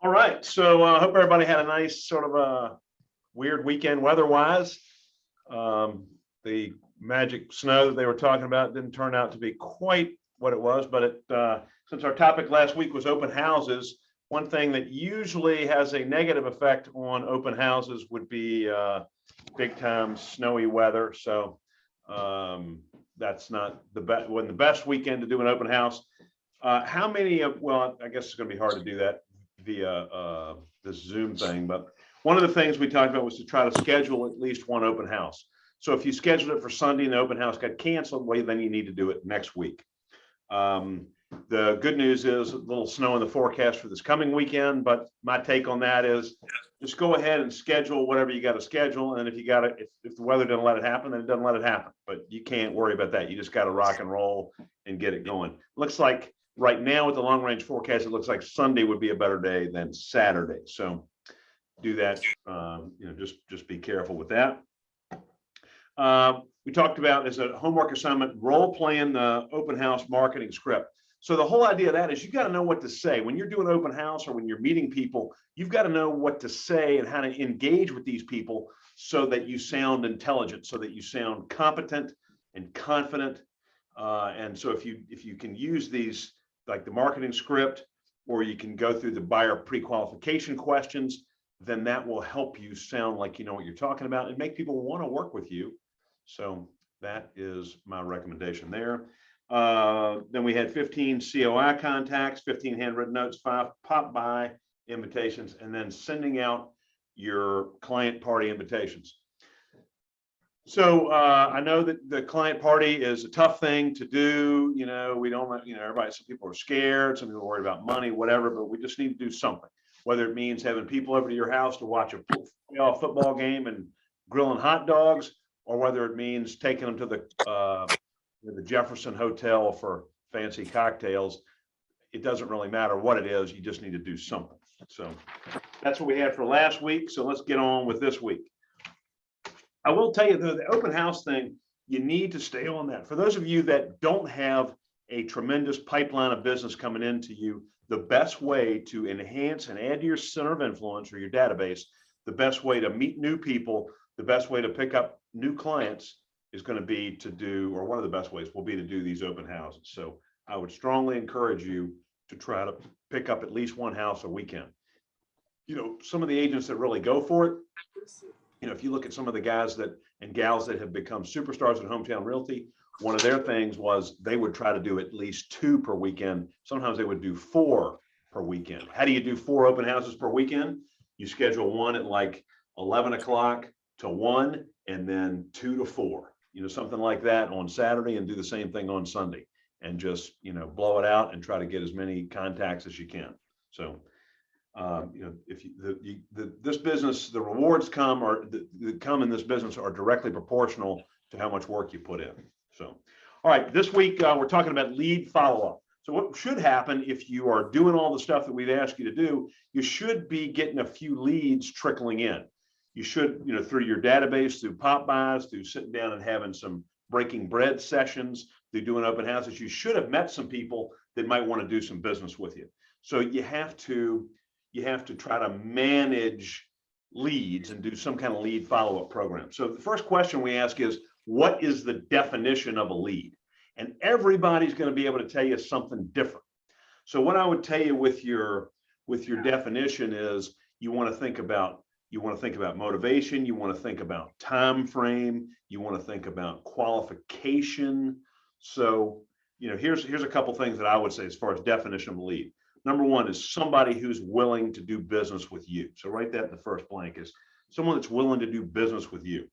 All right, so I hope everybody had a nice sort of a weird weekend weather-wise. The magic snow that they were talking about didn't turn out to be quite what it was, but since our topic last week was open houses, one thing that usually has a negative effect on open houses would be big time snowy weather. So that's not the best weekend to do an open house. How many of, well, I guess it's going to be hard to do that via this Zoom thing, but one of the things we talked about was to try to schedule at least one open house. So if you scheduled it for Sunday and the open house got canceled, well, then you need to do it next week. The good news is a little snow in the forecast for this coming weekend, but my take on that is just go ahead and schedule whatever you got to schedule. And if you got it, if the weather doesn't let it happen, then it doesn't let it happen. But you can't worry about that. You just got to rock and roll and get it going. Looks like right now with the long range forecast, it looks like Sunday would be a better day than Saturday. So do that. Just be careful with that. We talked about as a homework assignment, role playing the open house marketing script. So the whole idea of that is you got to know what to say when you're doing open house or when you're meeting people. You've got to know what to say and how to engage with these people so that you sound intelligent, so that you sound competent and confident. And so if you can use these like the marketing script, or you can go through the buyer pre-qualification questions, then that will help you sound like you know what you're talking about and make people want to work with you. So that is my recommendation there. Then we had 15 COI contacts, 15 handwritten notes, 5 pop-by invitations, and then sending out your client party invitations. So I know that the client party is a tough thing to do. You know, we don't, everybody, some people are scared, some people are worried about money, whatever, but we just need to do something, whether it means having people over to your house to watch a playoff football game and grilling hot dogs, or whether it means taking them to the Jefferson Hotel for fancy cocktails. It doesn't really matter what it is. You just need to do something. So that's what we had for last week. So let's get on with this week. I will tell you though, the open house thing, you need to stay on that. For those of you that don't have a tremendous pipeline of business coming into you, the best way to enhance and add to your center of influence or your database, the best way to meet new people, the best way to pick up new clients is going to be to do, or one of the best ways will be to do these open houses. So I would strongly encourage you to try to pick up at least one house a weekend. You know, some of the agents that really go for it, you know, if you look at some of the guys that and gals that have become superstars in Hometown Realty, one of their things was they would try to do at least 2 per weekend. Sometimes they would do 4 per weekend. How do you do 4 open houses per weekend? You schedule one at like 11 o'clock to 1 and then 2 to 4, you know, something like that on Saturday, and do the same thing on Sunday, and just, you know, blow it out and try to get as many contacts as you can. So you know, if this business, the rewards come in this business are directly proportional to how much work you put in. So, all right, this week we're talking about lead follow-up. So what should happen if you are doing all the stuff that we've asked you to do, you should be getting a few leads trickling in. You should, you know, through your database, through pop buys, through sitting down and having some breaking bread sessions, through doing open houses, you should have met some people that might want to do some business with you. So you have to try to manage leads and do some kind of lead follow-up program. So the first question we ask is, what is the definition of a lead? And everybody's going to be able to tell you something different. So what I would tell you with your definition is you want to think about motivation, you want to think about time frame, you want to think about qualification. So, you know, here's a couple things that I would say as far as definition of a lead. Number one is somebody who's willing to do business with you. So write that in the first blank, is someone that's willing to do business with you.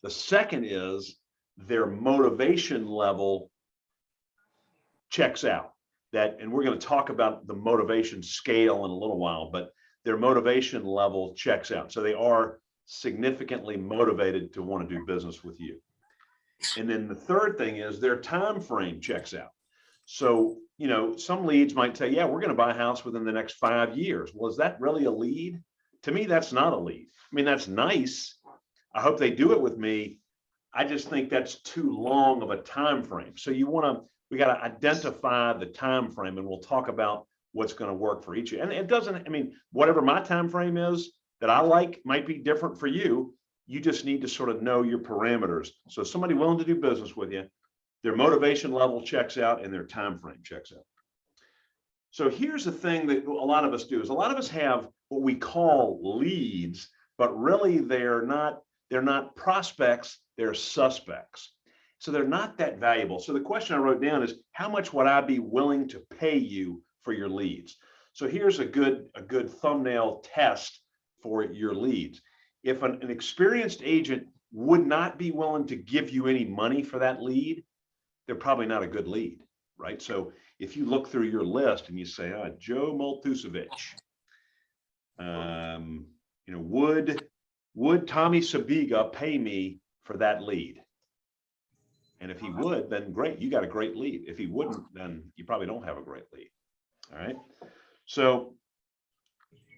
The second is their motivation level checks out. That, and we're going to talk about the motivation scale in a little while, but their motivation level checks out. So they are significantly motivated to want to do business with you. And then the third thing is their time frame checks out. So, you know, some leads might say, yeah, we're going to buy a house within the next 5 years. Well, is that really a lead? To me, that's not a lead. I mean, that's nice. I hope they do it with me. I just think that's too long of a time frame. So we got to identify the time frame, and we'll talk about what's going to work for each of you. And it doesn't, I mean, whatever my time frame is that I like might be different for you. You just need to sort of know your parameters. So somebody willing to do business with you, their motivation level checks out and their time frame checks out. So here's the thing that a lot of us do is a lot of us have what we call leads, but really they're not prospects, they're suspects. So they're not that valuable. So the question I wrote down is, how much would I be willing to pay you for your leads? So here's a good thumbnail test for your leads. If an experienced agent would not be willing to give you any money for that lead, they're probably not a good lead, right? So if you look through your list and you say, Joe Maltusevich, would Tommy Sabiga pay me for that lead? And if he would, then great, you got a great lead. If he wouldn't, then you probably don't have a great lead. All right. So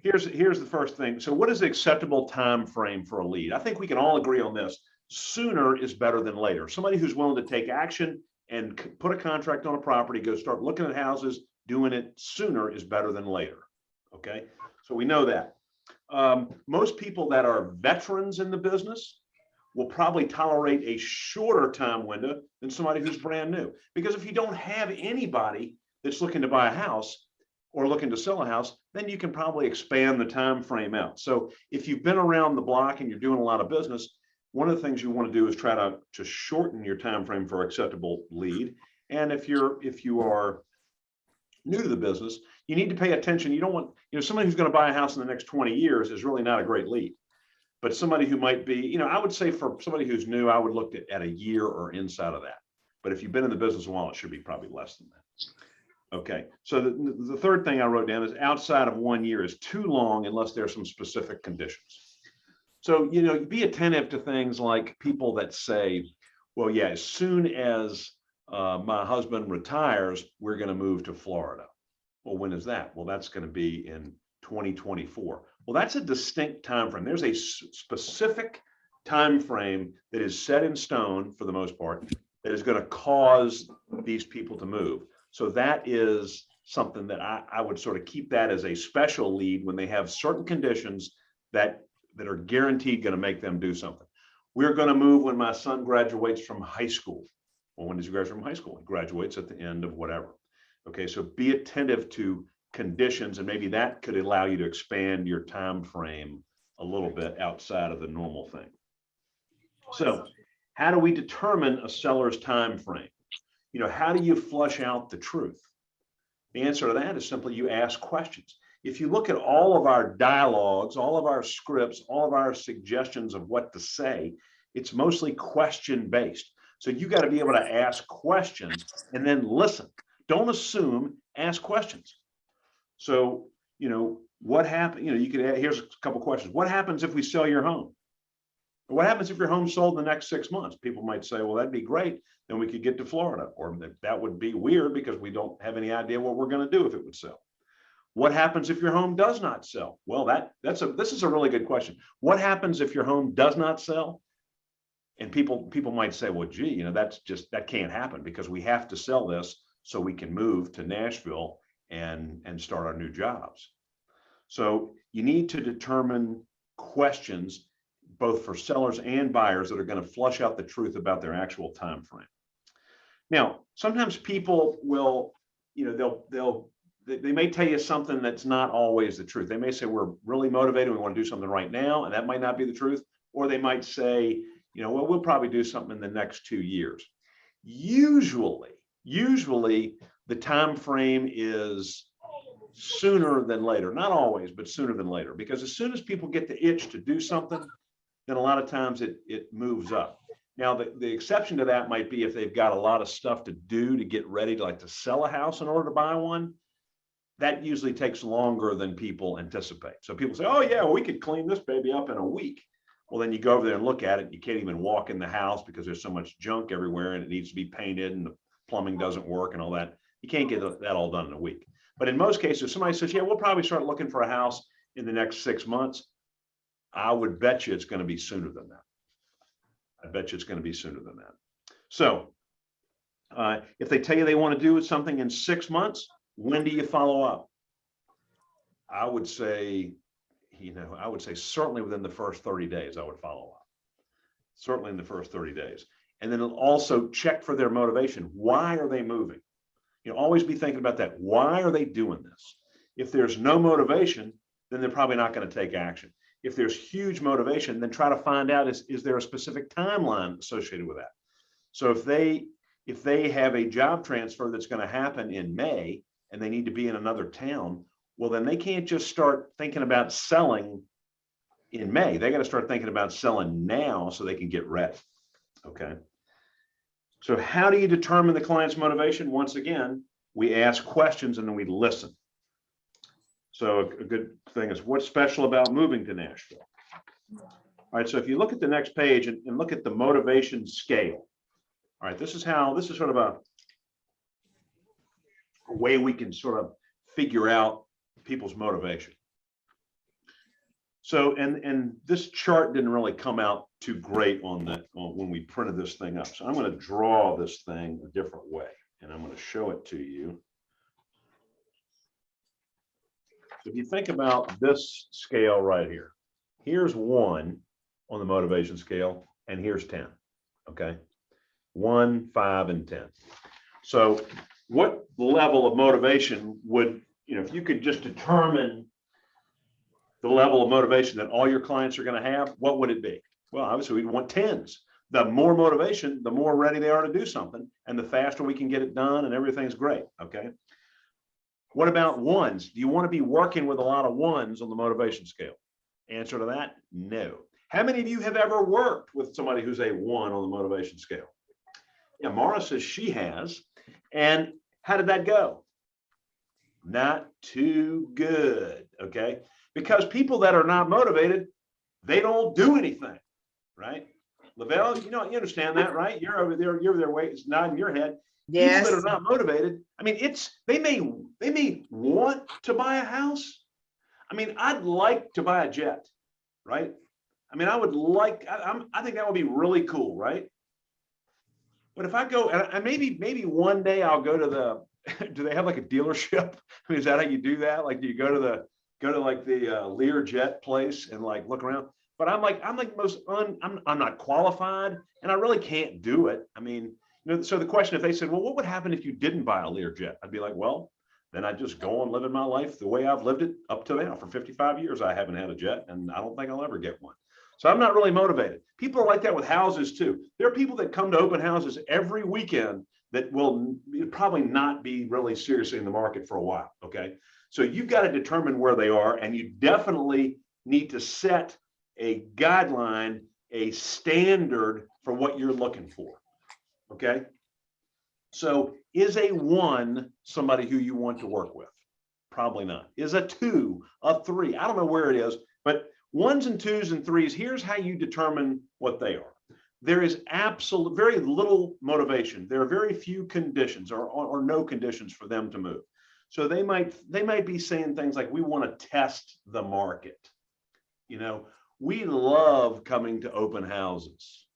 here's the first thing. So what is the acceptable time frame for a lead? I think we can all agree on this. Sooner is better than later. Somebody who's willing to take action and put a contract on a property, go start looking at houses, doing it sooner is better than later. Okay. So we know that. Most people that are veterans in the business will probably tolerate a shorter time window than somebody who's brand new. Because if you don't have anybody that's looking to buy a house or looking to sell a house, then you can probably expand the time frame out. So if you've been around the block and you're doing a lot of business, one of the things you want to do is try to shorten your time frame for acceptable lead. And if you are new to the business, you need to pay attention. You don't want, somebody who's going to buy a house in the next 20 years is really not a great lead. But somebody who might be, I would say for somebody who's new, I would look at a year or inside of that. But if you've been in the business a while, it should be probably less than that. Okay. So the third thing I wrote down is outside of 1 year is too long unless there's some specific conditions. So, be attentive to things like people that say, well, yeah, as soon as my husband retires, we're going to move to Florida. Well, when is that? Well, that's going to be in 2024. Well, that's a distinct time frame. There's a specific time frame that is set in stone for the most part that is going to cause these people to move. So that is something that I would sort of keep that as a special lead when they have certain conditions that are guaranteed going to make them do something. We're going to move when my son graduates from high school. Well, when does he graduate from high school? He graduates at the end of whatever. Okay, so be attentive to conditions, and maybe that could allow you to expand your time frame a little bit outside of the normal thing. So how do we determine a seller's time frame? How do you flush out the truth? The answer to that is simply you ask questions. If you look at all of our dialogues, all of our scripts, all of our suggestions of what to say, it's mostly question based. So you got to be able to ask questions and then listen. Don't assume, ask questions. So, what happened? You could add, here's a couple questions. What happens if we sell your home? What happens if your home's sold in the next 6 months? People might say, well, that'd be great. Then we could get to Florida. Or that would be weird because we don't have any idea what we're going to do if it would sell. What happens if your home does not sell? Well, this is a really good question. What happens if your home does not sell? And people might say, well, gee, that can't happen because we have to sell this so we can move to Nashville and start our new jobs. So you need to determine questions both for sellers and buyers that are going to flush out the truth about their actual time frame. Now, sometimes people will, they may tell you something that's not always the truth. They may say, we're really motivated, we want to do something right now, and that might not be the truth. Or they might say, well, we'll probably do something in the next 2 years. Usually the time frame is sooner than later. Not always, but sooner than later. Because as soon as people get the itch to do something, then a lot of times it moves up. Now, the exception to that might be if they've got a lot of stuff to do to get ready to sell a house in order to buy one. That usually takes longer than people anticipate. So people say, oh yeah, well, we could clean this baby up in a week. Well, then you go over there and look at it. You can't even walk in the house because there's so much junk everywhere and it needs to be painted and the plumbing doesn't work and all that. You can't get that all done in a week. But in most cases, somebody says, yeah, we'll probably start looking for a house in the next 6 months. I would bet you it's going to be sooner than that. I bet you it's going to be sooner than that. So if they tell you they want to do something in 6 months, when do you follow up? I would say, I would say certainly within the first 30 days, I would follow up. Certainly in the first 30 days. And then also check for their motivation. Why are they moving? Always be thinking about that. Why are they doing this? If there's no motivation, then they're probably not going to take action. If there's huge motivation, then try to find out, is there a specific timeline associated with that? So if they have a job transfer that's going to happen in May and they need to be in another town, well, then they can't just start thinking about selling in May. They got to start thinking about selling now so they can get ready. Okay. So how do you determine the client's motivation? Once again, we ask questions and then we listen. So a good thing is, what's special about moving to Nashville? All right. So if you look at the next page and look at the motivation scale. All right. This is sort of a way we can sort of figure out people's motivation. So, and this chart didn't really come out too great when we printed this thing up. So I'm going to draw this thing a different way, and I'm going to show it to you. So if you think about this scale right here, here's 1 on the motivation scale, and here's 10. Okay, 1, 5, and 10. So what level of motivation would, if you could just determine the level of motivation that all your clients are going to have, what would it be? Well, obviously we want 10s. The more motivation, the more ready they are to do something, and the faster we can get it done, and everything's great. Okay. What about 1s? Do you want to be working with a lot of 1s on the motivation scale? Answer to that, no. How many of you have ever worked with somebody who's a 1 on the motivation scale? Yeah, Mara says she has. And how did that go? Not too good. Okay. Because people that are not motivated, they don't do anything, right? Lavelle, you understand that, right? You're over there waiting, nodding your head. Yes. People that are not motivated, I mean, they may want to buy a house. I mean, I'd like to buy a jet, right? I mean, I think that would be really cool, right? But if I go, and maybe one day I'll go to do they have like a dealership? I mean, is that how you do that? Like, do you go to the Learjet place and like look around? But I'm not qualified, and I really can't do it. I mean, so the question, if they said, well, what would happen if you didn't buy a Learjet? I'd be like, well, then I'd just go on living my life the way I've lived it up to now. For 55 years, I haven't had a jet, and I don't think I'll ever get one. So I'm not really motivated. People are like that with houses too. There are people that come to open houses every weekend that will probably not be really seriously in the market for a while. Okay. So you've got to determine where they are, and you definitely need to set a guideline, a standard for what you're looking for. Okay. So is a 1 somebody who you want to work with? Probably not. Is a 2, a 3? I don't know where it is, but 1s and 2s and 3s, here's how you determine what they are. There is very little motivation. There are very few conditions or no conditions for them to move. So they might be saying things like, we want to test the market. We love coming to open houses.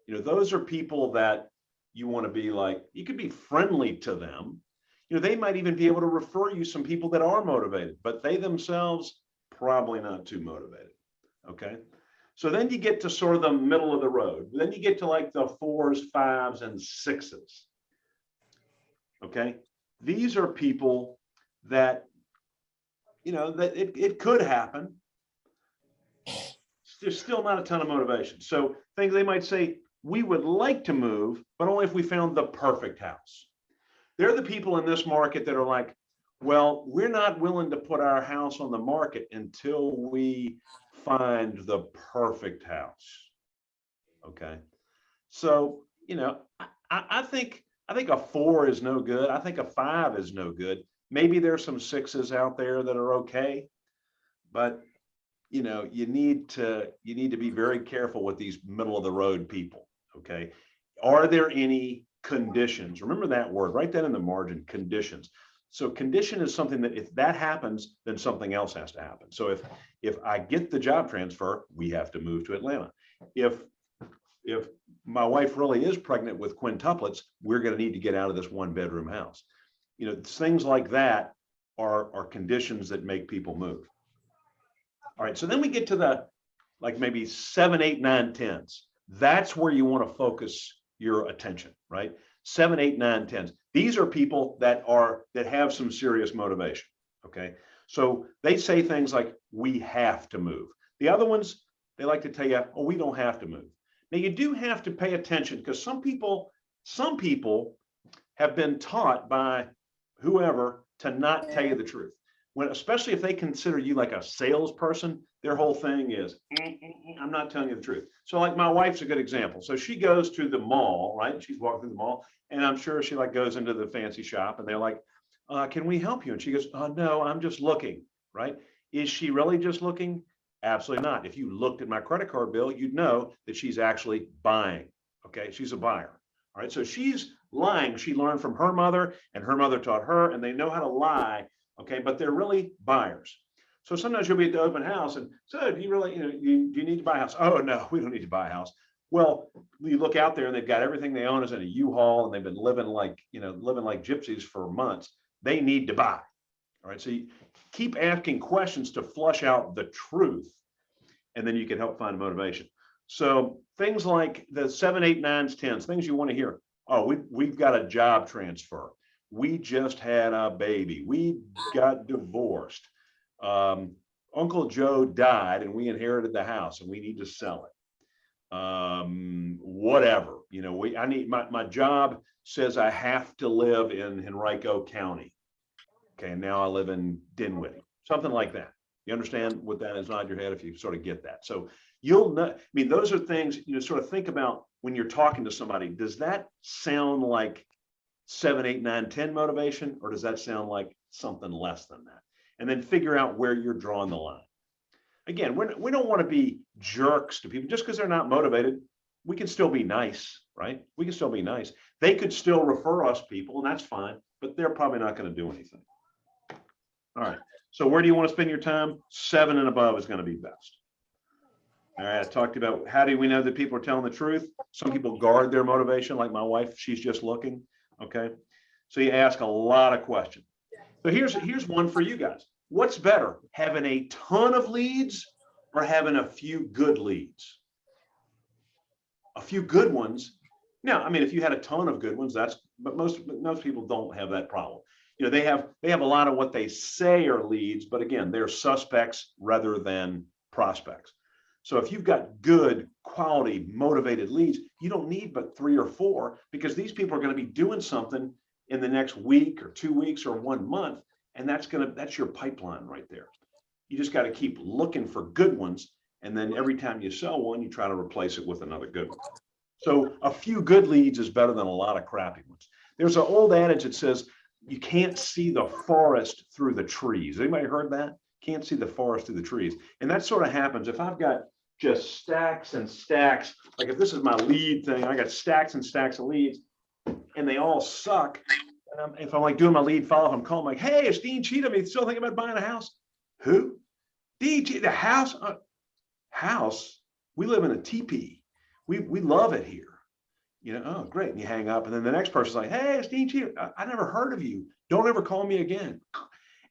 Those are people that you want to be like, you could be friendly to them. They might even be able to refer you some people that are motivated, but they themselves probably not too motivated. Okay. So then you get to sort of the middle of the road. Then you get to like the 4s, 5s, and 6s. Okay. These are people that, that it could happen. There's still not a ton of motivation. So things they might say, we would like to move, but only if we found the perfect house. They're the people in this market that are like, well, we're not willing to put our house on the market until we find the perfect house. Okay. So, I think a 4 is no good. I think a 5 is no good. Maybe there's some 6s out there that are okay, but you need to be very careful with these middle of the road people. Okay. Are there any conditions? Remember that word, write that in the margin, conditions. So condition is something that if that happens, then something else has to happen. So if I get the job transfer, we have to move to Atlanta. If my wife really is pregnant with quintuplets, we're going to need to get out of this 1-bedroom house. Things like that are conditions that make people move. All right, so then we get to the like maybe 7, 8, 9, 10s. That's where you want to focus your attention, right? 7, 8, 9, 10s. These are people that have some serious motivation. Okay. So they say things like, we have to move. The other ones, they like to tell you, oh, we don't have to move. Now you do have to pay attention, because some people have been taught by whoever to not tell you the truth. When, especially if they consider you like a salesperson, their whole thing is, I'm not telling you the truth. So like my wife's a good example. So she goes to the mall, right? She's walking through the mall, and I'm sure she like goes into the fancy shop, and they're like, can we help you? And she goes, no, I'm just looking, right? Is she really just looking? Absolutely not. If you looked at my credit card bill, you'd know that she's actually buying. Okay, she's a buyer. All right, so she's lying. She learned from her mother, and her mother taught her, and they know how to lie. Okay, but they're really buyers. So sometimes you'll be at the open house, and so do you really, do you need to buy a house? Oh no, we don't need to buy a house. Well, you look out there and they've got everything they own is in a U-Haul, and they've been living like gypsies for months. They need to buy. All right, so you keep asking questions to flush out the truth, and then you can help find motivation. So things like the 7, 8, 9s, 10s, things you want to hear. Oh, we've got a job transfer. We just had a baby. We got divorced. Uncle Joe died, and we inherited the house, and we need to sell it. Whatever, I need my job says I have to live in Henrico County. Okay, and now I live in Dinwiddie, something like that. You understand what that is? Nod your head if you sort of get that. So you'll know, I mean, those are things sort of think about when you're talking to somebody. Does that sound like 7, 8, 9, 10 motivation, or does that sound like something less than that? And then figure out where you're drawing the line. Again, we don't want to be jerks to people just because they're not motivated. We can still be nice, right? We can still be nice. They could still refer us people, and that's fine, but they're probably not going to do anything. All right. So where do you want to spend your time? 7 and above is going to be best. All right. I talked about how do we know that people are telling the truth? Some people guard their motivation, like my wife. She's just looking. Okay. So you ask a lot of questions. So here's one for you guys. What's better, having a ton of leads or having a few good leads? A few good ones. Now, I mean, if you had a ton of good ones, but most people don't have that problem. They have a lot of what they say are leads, but again, they're suspects rather than prospects. So if you've got good, quality, motivated leads, you don't need but 3 or 4, because these people are going to be doing something in the next week or 2 weeks or 1 month, and that's your pipeline right there. You just got to keep looking for good ones, and then every time you sell one, you try to replace it with another good one. So a few good leads is better than a lot of crappy ones. There's an old adage that says you can't see the forest through the trees. Anybody heard that? Can't see the forest through the trees. And that sort of happens if I've got just stacks and stacks. Like if this is my lead thing, I got stacks and stacks of leads, and they all suck. And if I'm like doing my lead follow-up, I'm calling like, hey, it's Dean Cheatham. You still thinking about buying a house? Who? Dean Cheatham, the house? House? We live in a teepee. We love it here. Oh, great. And you hang up. And then the next person's like, hey, it's Dean Cheatham. I never heard of you. Don't ever call me again.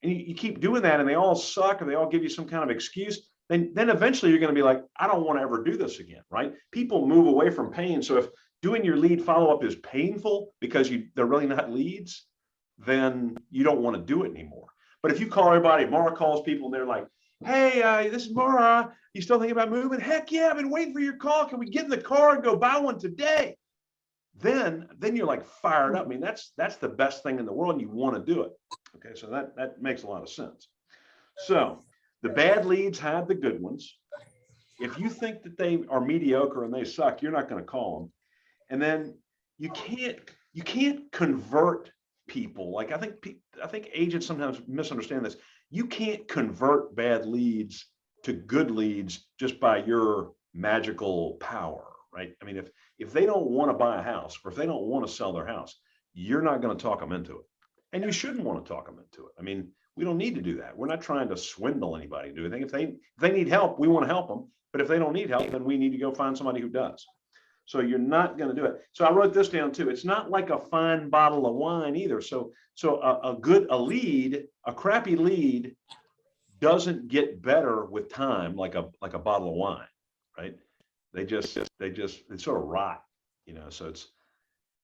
And you keep doing that, and they all suck, or they all give you some kind of excuse. Then eventually you're going to be like, I don't want to ever do this again, right? People move away from pain. So if doing your lead follow-up is painful because they're really not leads, then you don't want to do it anymore. But if you call everybody, Mara calls people, and they're like, hey, this is Mara. You still thinking about moving? Heck yeah, I've been waiting for your call. Can we get in the car and go buy one today? Then you're like fired up. I mean, that's the best thing in the world, and you want to do it. Okay, so that makes a lot of sense. So the bad leads hide the good ones. If you think that they are mediocre and they suck, you're not going to call them. And then you can't convert people. Like I think agents sometimes misunderstand this. You can't convert bad leads to good leads just by your magical power, right? I mean, if they don't want to buy a house, or if they don't want to sell their house, you're not going to talk them into it. And you shouldn't want to talk them into it. I mean, we don't need to do that. We're not trying to swindle anybody, do anything. If they need help, we want to help them. But if they don't need help, then we need to go find somebody who does. So you're not going to do it. So I wrote this down too. It's not like a fine bottle of wine either. So a crappy lead doesn't get better with time like a bottle of wine, right? They sort of rot, So it's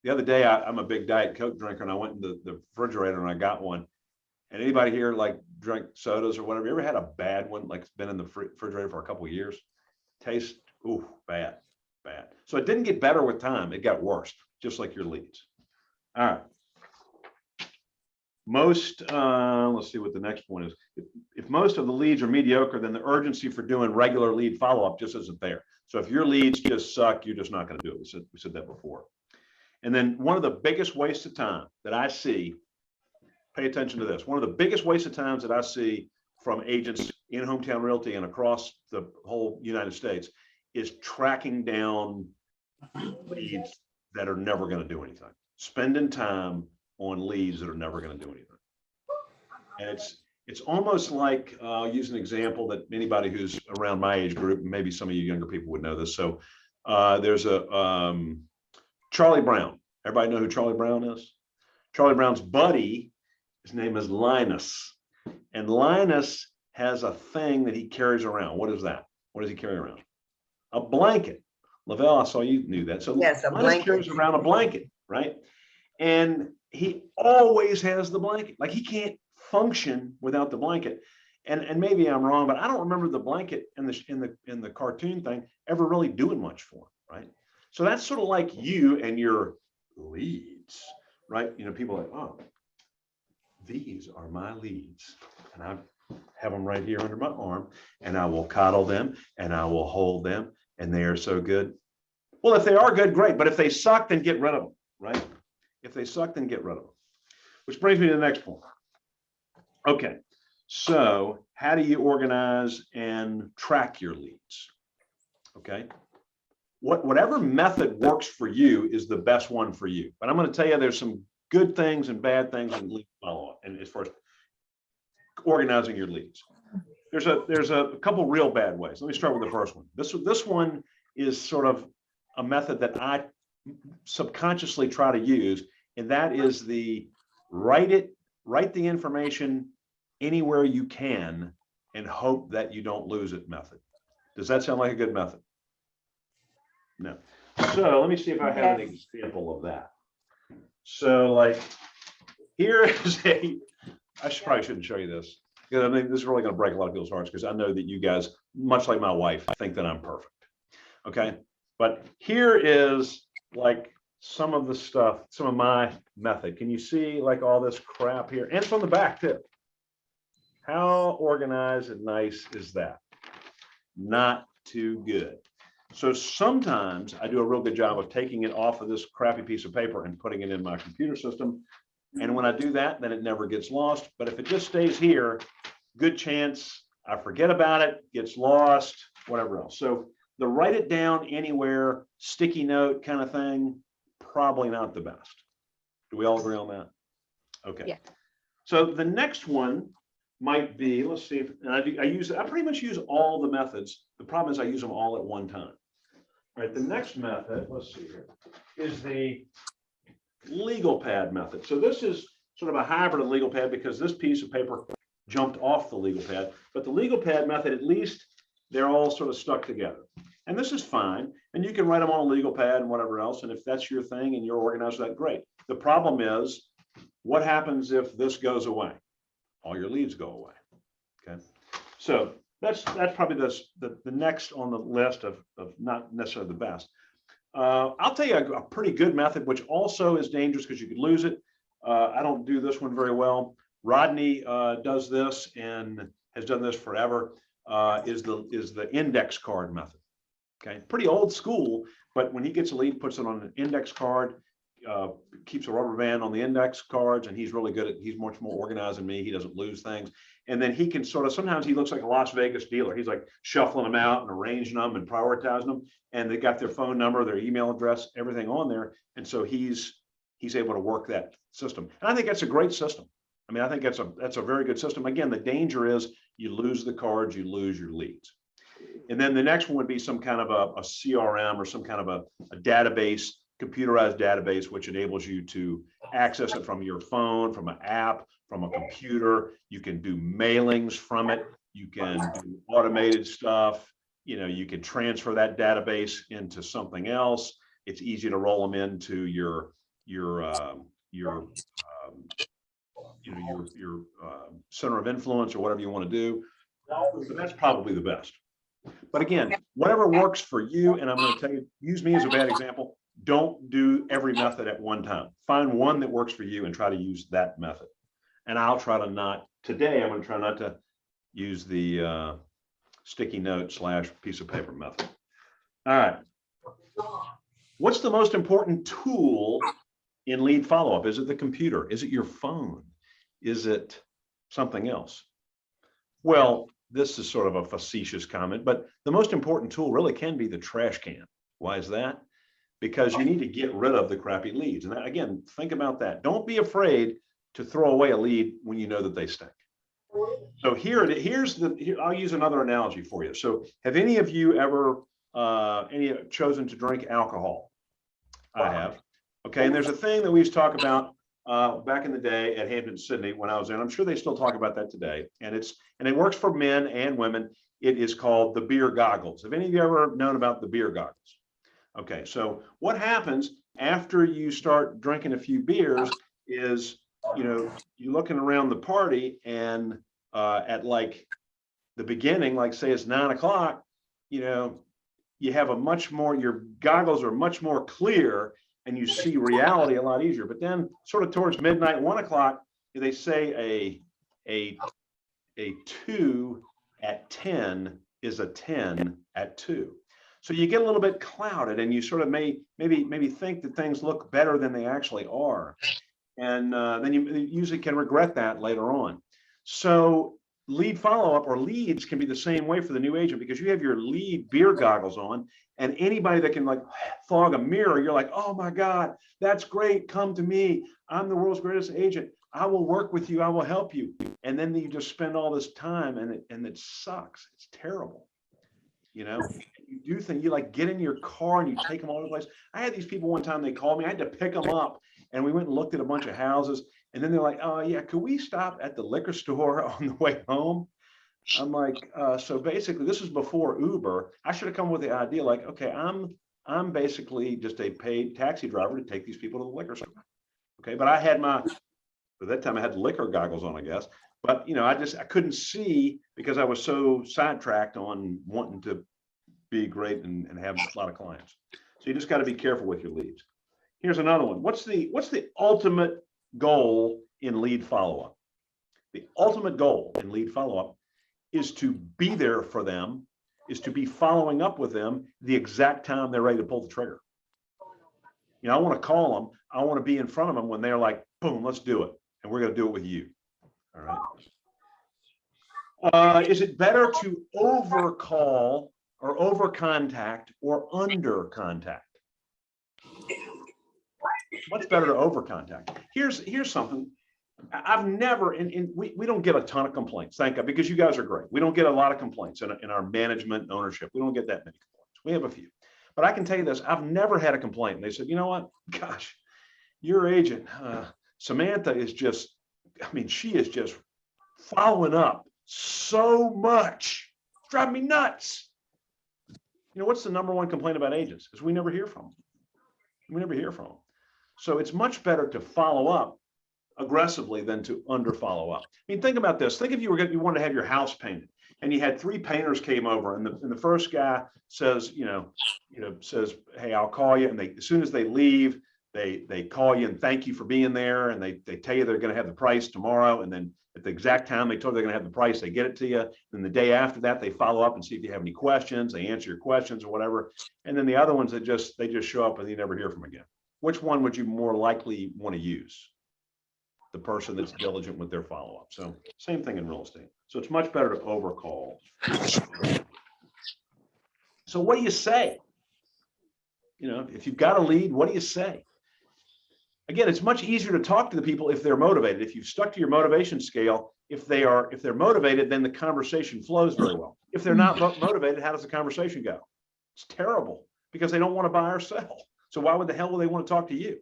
the other day I'm a big Diet Coke drinker, and I went into the refrigerator and I got one. And anybody here like drink sodas or whatever? You ever had a bad one, like it's been in the refrigerator for a couple of years? Taste, ooh, bad. So it didn't get better with time. It got worse, just like your leads. All right. Let's see what the next point is. If most of the leads are mediocre, then the urgency for doing regular lead follow-up just isn't there. So if your leads just suck, you're just not going to do it. We said that before. And then one of the biggest wastes of time that I see, pay attention to this. One of the biggest wastes of times that I see from agents in Hometown Realty and across the whole United States is tracking down leads that are never going to do anything. Spending time on leads that are never going to do anything. And it's almost like, I'll use an example that anybody who's around my age group, maybe some of you younger people would know this. So there's a Charlie Brown. Everybody know who Charlie Brown is? Charlie Brown's buddy, his name is Linus. And Linus has a thing that he carries around. What is that? What does he carry around? A blanket. Lavelle, I saw you knew that. So yes, Linus carries around a blanket, right? And he always has the blanket. Like he can't function without the blanket. And maybe I'm wrong, but I don't remember the blanket in the cartoon thing ever really doing much for him, right? So that's sort of like you and your leads, right? People are like, oh, these are my leads. And I have them right here under my arm, and I will coddle them and I will hold them, and they are so good. Well, if they are good, great. But if they suck, then get rid of them, right? If they suck, then get rid of them. Which brings me to the next point. Okay, so how do you organize and track your leads? Okay, whatever method works for you is the best one for you. But I'm going to tell you there's some good things and bad things in lead follow-up, and as far as organizing your leads. There's a couple real bad ways. Let me start with the first one. This one is sort of a method that I subconsciously try to use, and that is the write the information anywhere you can and hope that you don't lose it method. Does that sound like a good method? No. So let me see if I have an example of that. So like here is probably shouldn't show you this, because I mean this is really going to break a lot of people's hearts, because I know that you guys, much like my wife, think that I'm perfect. Okay, but here is like some of the stuff, some of my method. Can you see like all this crap here? And it's on the back too. How organized and nice is that? Not too good. So sometimes I do a real good job of taking it off of this crappy piece of paper and putting it in my computer system. And when I do that, then it never gets lost. But if it just stays here, good chance I forget about it, gets lost, whatever else. So the write it down anywhere, sticky note kind of thing, probably not the best. Do we all agree on that? Okay. Yeah. So the next one might be, let's see, and I pretty much use all the methods. The problem is I use them all at one time. All right, the next method, let's see here, is the legal pad method. So this is sort of a hybrid of legal pad, because this piece of paper jumped off the legal pad, but the legal pad method, at least they're all sort of stuck together. And this is fine. And you can write them on a legal pad and whatever else. And if that's your thing and you're organized with that, great. The problem is, what happens if this goes away? All your leads go away. Okay. So that's probably the next on the list of not necessarily the best. I'll tell you a pretty good method, which also is dangerous because you could lose it. I don't do this one very well. Rodney does this and has done this forever. Is the index card method. Okay, pretty old school, but when he gets a lead, puts it on an index card, keeps a rubber band on the index cards, and he's really good at, he's much more organized than me. He doesn't lose things. And then he can sort of, sometimes he looks like a Las Vegas dealer. He's like shuffling them out and arranging them and prioritizing them. And they got their phone number, their email address, everything on there. And so he's able to work that system. And I think that's a great system. I mean, I think that's a very good system. Again, the danger is you lose the cards, you lose your leads. And then the next one would be some kind of a CRM or some kind of a database, computerized database, which enables you to access it from your phone, from an app, from a computer. You can do mailings from it. You can do automated stuff. You can transfer that database into something else. It's easy to roll them into your center of influence or whatever you want to do. So that's probably the best. But again, whatever works for you, and I'm going to tell you, use me as a bad example. Don't do every method at one time. Find one that works for you and try to use that method. And I'll try to not, today, I'm going to try not to use the sticky note / piece of paper method. All right. What's the most important tool in lead follow-up? Is it the computer? Is it your phone? Is it something else? Well, this is sort of a facetious comment, but the most important tool really can be the trash can. Why is that? Because you need to get rid of the crappy leads. And again, think about that. Don't be afraid to throw away a lead when you know that they stink. So here, I'll use another analogy for you. So have any of you ever chosen to drink alcohol? I have. Okay, and there's a thing that we used to talk about back in the day at Hampton Sydney when I was there. I'm sure they still talk about that today. And it works for men and women. It is called the beer goggles. Have any of you ever known about the beer goggles? Okay, so what happens after you start drinking a few beers is, you're looking around the party and at like the beginning, like say it's 9 o'clock, you have your goggles are much more clear and you see reality a lot easier. But then sort of towards midnight, 1 o'clock, they say a 2 at 10 is a 10 at 2. So you get a little bit clouded and you sort of maybe think that things look better than they actually are. And then you usually can regret that later on. So lead follow-up or leads can be the same way for the new agent, because you have your lead beer goggles on, and anybody that can like fog a mirror, you're like, oh my God, that's great. Come to me. I'm the world's greatest agent. I will work with you. I will help you. And then you just spend all this time and it sucks. It's terrible. You do things, you like get in your car and you take them all over the place. I had these people one time, they called me, I had to pick them up, and we went and looked at a bunch of houses. And then they're like, oh yeah, could we stop at the liquor store on the way home? I'm like, so basically this is before Uber. I should have come with the idea like, okay, I'm basically just a paid taxi driver to take these people to the liquor store. Okay, but I had at that time I had the liquor goggles on, I guess. But I couldn't see because I was so sidetracked on wanting to be great and have a lot of clients. So you just got to be careful with your leads. Here's another one. What's the ultimate goal in lead follow-up? The ultimate goal in lead follow-up is to be there for them, is to be following up with them the exact time they're ready to pull the trigger. I want to call them. I want to be in front of them when they're like, boom, let's do it. And we're going to do it with you. All right. Is it better to overcall or over contact or under contact? What's better to over contact? Here's something. I've never, and we don't get a ton of complaints, thank God, because you guys are great. We don't get a lot of complaints in our management and ownership. We don't get that many complaints. We have a few. But I can tell you this, I've never had a complaint. And they said, you know what? Gosh, your agent, Samantha is just, she is just following up so much. It's driving me nuts. What's the number one complaint about agents? Is we never hear from them. We never hear from them. So it's much better to follow up aggressively than to under follow up. Think about this. Think if you wanted to have your house painted and you had 3 painters came over, and the first guy says, says, hey, I'll call you. And as soon as they leave, they call you and thank you for being there. And they tell you they're going to have the price tomorrow. And then at the exact time they told you they're going to have the price, they get it to you. Then the day after that, they follow up and see if you have any questions. They answer your questions or whatever. And then the other ones that they just show up and you never hear from again. Which one would you more likely want to use? The person that's diligent with their follow-up. So same thing in real estate. So it's much better to overcall. So what do you say? If you've got a lead, what do you say? Again, it's much easier to talk to the people if they're motivated. If you've stuck to your motivation scale, if they're motivated, then the conversation flows very well. If they're not motivated, how does the conversation go? It's terrible because they don't want to buy or sell. So why would the hell would they want to talk to you?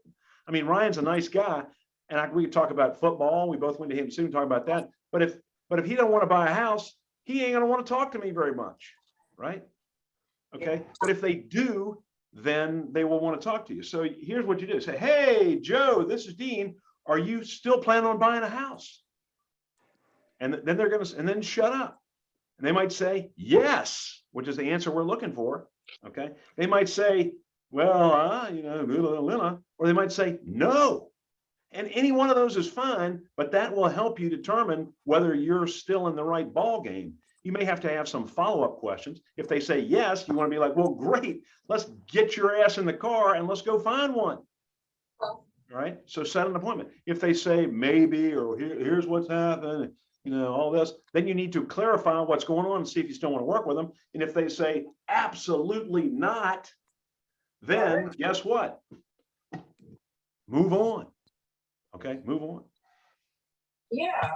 I mean, Ryan's a nice guy, and we could talk about football. We both went to him soon and talk about that. But if he don't want to buy a house, he ain't gonna want to talk to me very much, right? Okay. But if they do, then they will want to talk to you. So here's what you do: say, "Hey, Joe, this is Dean. Are you still planning on buying a house?" And then they're gonna, and then shut up. And they might say yes, which is the answer we're looking for. Okay. They might say, well, or they might say no. And any one of those is fine, but that will help you determine whether you're still in the right ball game. You may have to have some follow-up questions. If they say yes, you want to be like, well, great, let's get your ass in the car and let's go find one. All right. So set an appointment. If they say maybe, or here's what's happening, all this, then you need to clarify what's going on and see if you still want to work with them. And if they say absolutely not, then guess what? Move on. Okay, move on. Yeah.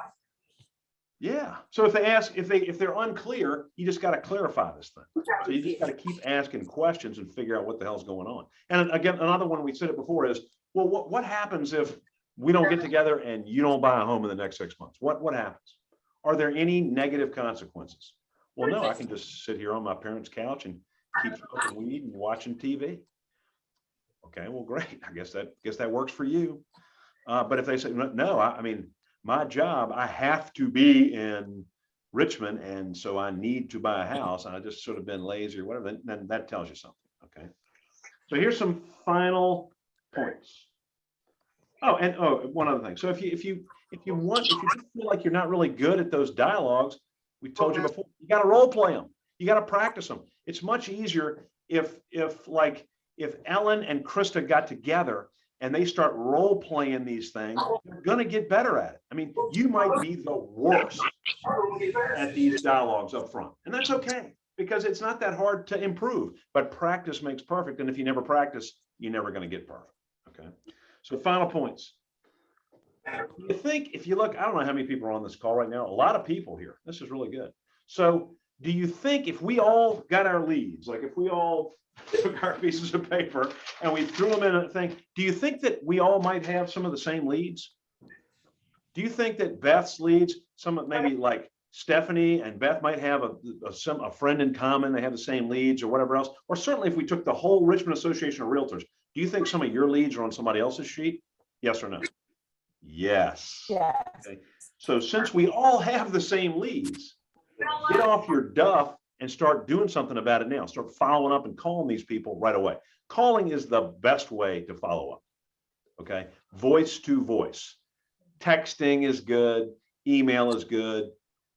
Yeah. So if they ask, if they're unclear, you just got to clarify this thing. So you just got to keep asking questions and figure out what the hell's going on. And again, another one we said it before is, well, what happens if we don't get together and you don't buy a home in the next 6 months? What happens? Are there any negative consequences? Well, no, I can just sit here on my parents' couch and keep smoking weed and watching TV. Okay, well, great. I guess that works for you. But if they say no, I mean, my job, I have to be in Richmond, and so I need to buy a house, and I just sort of been lazy or whatever, then that tells you something. Okay. So here's some final points. Oh, and one other thing. So if you feel like you're not really good at those dialogues, we told you before, you got to role play them. You got to practice them. It's much easier if Ellen and Krista got together and they start role playing these things, they're going to get better at it. I mean, you might be the worst at these dialogues up front, and that's okay, because it's not that hard to improve, but practice makes perfect. And if you never practice, you're never going to get perfect. Okay. So final points. You think, if you look, I don't know how many people are on this call right now, a lot of people here. This is really good. So do you think if we all got our leads, like if we all took our pieces of paper and we threw them in a thing, do you think that we all might have some of the same leads? Do you think that Beth's leads, maybe like Stephanie and Beth might have a friend in common, they have the same leads or whatever else? Or certainly if we took the whole Richmond Association of Realtors, do you think some of your leads are on somebody else's sheet? Yes or no? Yes. Yes. Okay. So since we all have the same leads, get off your duff and start doing something about it now. Start following up and calling these people right away. Calling is the best way to follow up. Okay. Voice to voice. Texting is good. Email is good.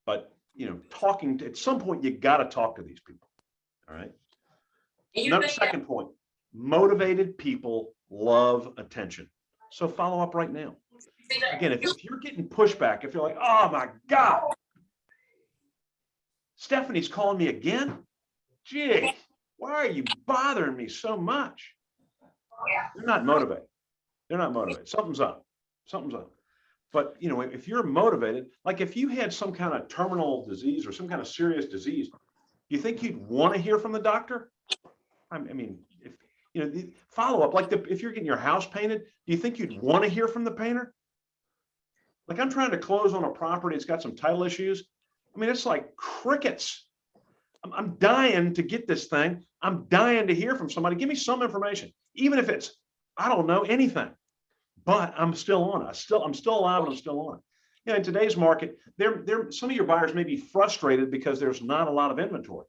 But, talking at some point, you got to talk to these people. All right. Another second point, motivated people love attention. So follow up right now. Again, if you're getting pushback, if you're like, oh my God, Stephanie's calling me again. Gee, why are you bothering me so much? They're not motivated. They're not motivated. Something's up. Something's up. But, if you're motivated, like if you had some kind of terminal disease or some kind of serious disease, do you think you'd want to hear from the doctor? I mean, if follow up, like if you're getting your house painted, do you think you'd want to hear from the painter? Like I'm trying to close on a property, it's got some title issues. I mean, it's like crickets. I'm dying to get this thing. I'm dying to hear from somebody. Give me some information, even if it's, I don't know anything, but I'm still on it. I'm still alive and I'm still on it. In today's market, some of your buyers may be frustrated because there's not a lot of inventory.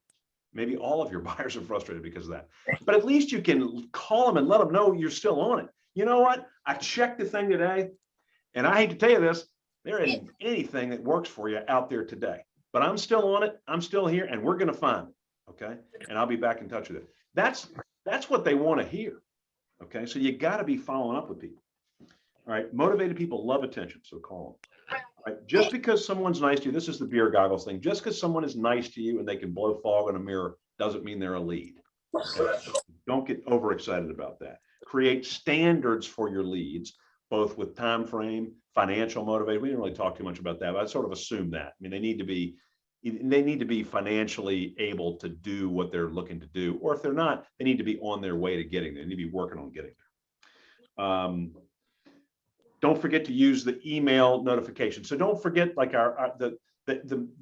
Maybe all of your buyers are frustrated because of that. But at least you can call them and let them know you're still on it. You know what? I checked the thing today, and I hate to tell you this, there isn't anything that works for you out there today. But I'm still on it. I'm still here, and we're going to find it. Okay. And I'll be back in touch with it. That's what they want to hear. Okay. So you got to be following up with people. All right. Motivated people love attention. So call them. All right. Just because someone's nice to you, this is the beer goggles thing. Just because someone is nice to you and they can blow fog on a mirror doesn't mean they're a lead. Okay? Don't get overexcited about that. Create standards for your leads, both with time frame, financial motivation. We didn't really talk too much about that, but I sort of assume that. I mean, they need to be they need to be financially able to do what they're looking to do, or if they're not, they need to be on their way to getting there. They need to be working on getting there. Don't forget to use the email notification. So don't forget, like the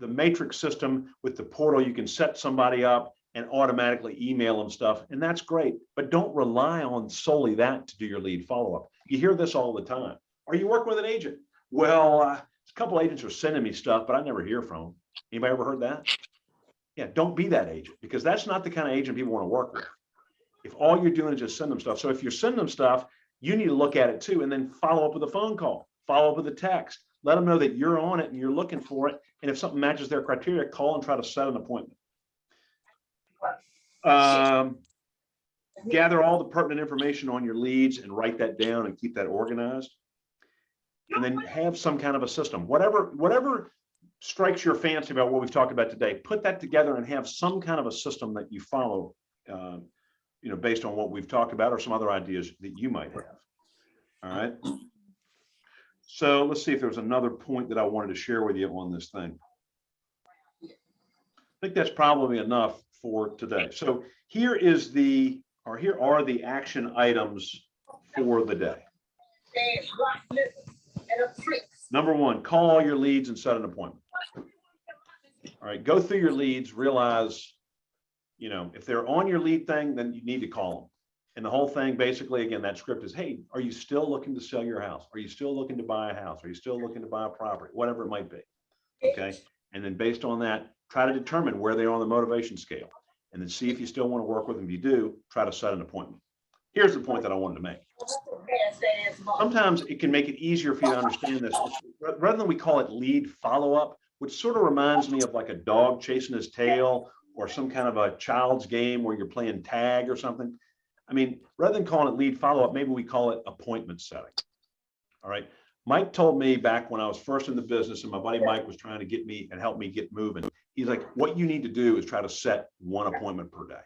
matrix system with the portal, you can set somebody up and automatically email them stuff, and that's great. But don't rely on solely that to do your lead follow-up. You hear this all the time. Are you working with an agent? Well, a couple agents are sending me stuff, but I never hear from them. Anybody ever heard that? Yeah, don't be that agent, because that's not the kind of agent people want to work with. If all you're doing is just send them stuff. So if you're sending them stuff, you need to look at it too, and then follow up with a phone call, follow up with a text, let them know that you're on it and you're looking for it. And if something matches their criteria, call and try to set an appointment. Gather all the pertinent information on your leads and write that down and keep that organized. And then have some kind of a system, whatever strikes your fancy about what we've talked about today, put that together and have some kind of a system that you follow, based on what we've talked about or some other ideas that you might have. All right. So let's see if there's another point that I wanted to share with you on this thing. I think that's probably enough for today. So here are the action items for the day. Number one, call all your leads and set an appointment. All right, go through your leads, realize, if they're on your lead thing, then you need to call them. And the whole thing, basically, again, that script is, hey, are you still looking to sell your house? Are you still looking to buy a house? Are you still looking to buy a property? Whatever it might be. Okay. And then based on that, try to determine where they are on the motivation scale. And then see if you still want to work with them. If you do, try to set an appointment. Here's the point that I wanted to make. Sometimes it can make it easier for you to understand this. Rather than we call it lead follow-up, which sort of reminds me of like a dog chasing his tail or some kind of a child's game where you're playing tag or something. I mean, rather than calling it lead follow-up, maybe we call it appointment setting. All right. Mike told me back when I was first in the business and my buddy Mike was trying to get me and help me get moving. He's like, what you need to do is try to set one appointment per day.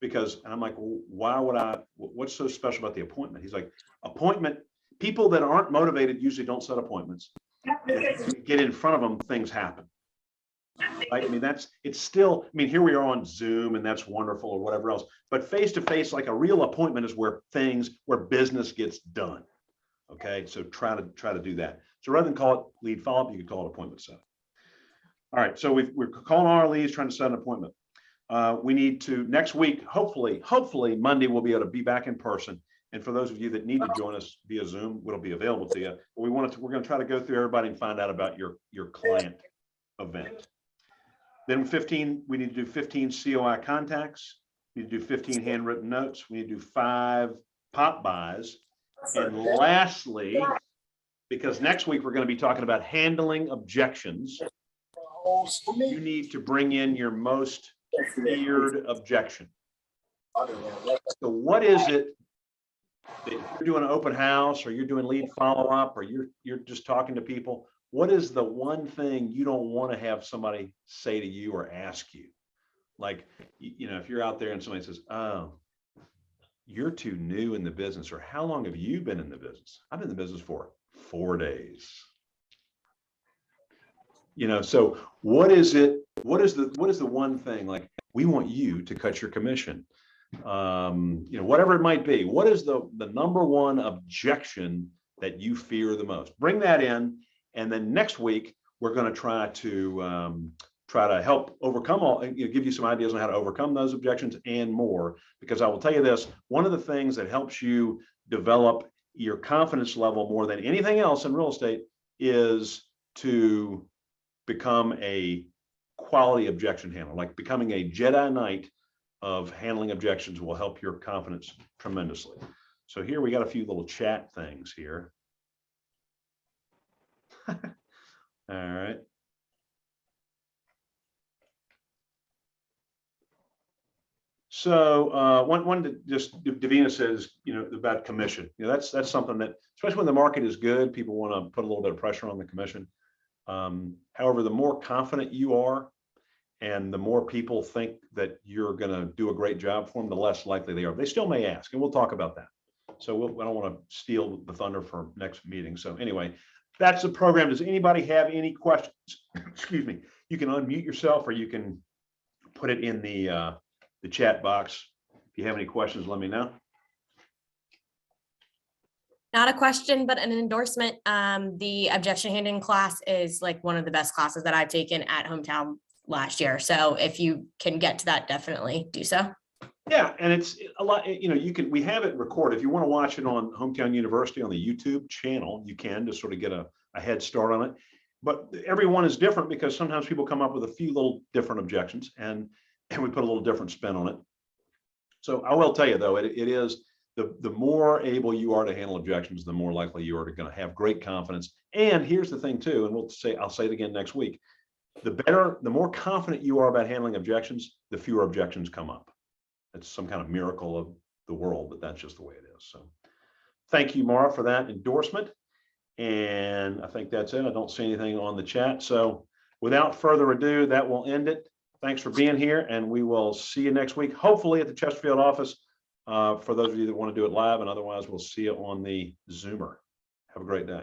And I'm like, well, why would what's so special about the appointment? He's like, people that aren't motivated usually don't set appointments. If you get in front of them, things happen. Right? I mean, here we are on Zoom and that's wonderful or whatever else, but face to face, like a real appointment is where business gets done. Okay. So try to do that. So rather than call it lead follow-up, you could call it appointment setting. All right. So we're calling our leads, trying to set an appointment. We need to next week, hopefully Monday, we'll be able to be back in person. And for those of you that need to join us via Zoom, it'll be available to you. But we're going to try to go through everybody and find out about your client event. Then we need to do 15 COI contacts. We need to do 15 handwritten notes. We need to do 5 pop buys. And lastly, because next week we're going to be talking about handling objections, you need to bring in your most feared objection. So what is it that you're doing an open house or you're doing lead follow-up or you're just talking to people? What is the one thing you don't want to have somebody say to you or ask you? Like, if you're out there and somebody says, oh, you're too new in the business, or how long have you been in the business? I've been in the business for 4 days. So what is it? What is the one thing? Like, we want you to cut your commission. Whatever it might be. What is the number one objection that you fear the most? Bring that in. And then next week, we're going to try to help overcome give you some ideas on how to overcome those objections and more. Because I will tell you this, one of the things that helps you develop your confidence level more than anything else in real estate is to become a quality objection handler. Like becoming a Jedi Knight of handling objections will help your confidence tremendously. So here we got a few little chat things here. All right. So one that just Davina says, about commission. That's something that, especially when the market is good, people want to put a little bit of pressure on the commission. However, the more confident you are and the more people think that you're going to do a great job for them, the less likely they are. They still may ask, and we'll talk about that. So I don't want to steal the thunder for next meeting. So anyway, that's the program. Does anybody have any questions? Excuse me. You can unmute yourself, or you can put it in the chat box. If you have any questions, let me know. Not a question, but an endorsement. The objection handling class is like one of the best classes that I've taken at Hometown last year. So if you can get to that, definitely do so. Yeah, and it's a lot, you know, we have it recorded. If you want to watch it on Hometown University on the YouTube channel, you can, to sort of get a head start on it. But everyone is different, because sometimes people come up with a few little different objections, and we put a little different spin on it. So I will tell you, though, it is the more able you are to handle objections, the more likely you are going to have great confidence. And here's the thing too, and I'll say it again next week. The more confident you are about handling objections, the fewer objections come up. It's some kind of miracle of the world, but that's just the way it is. So thank you, Mara, for that endorsement. And I think that's it. I don't see anything on the chat. So without further ado, that will end it. Thanks for being here, and we will see you next week, hopefully at the Chesterfield office, for those of you that want to do it live, and otherwise we'll see you on the Zoomer. Have a great day.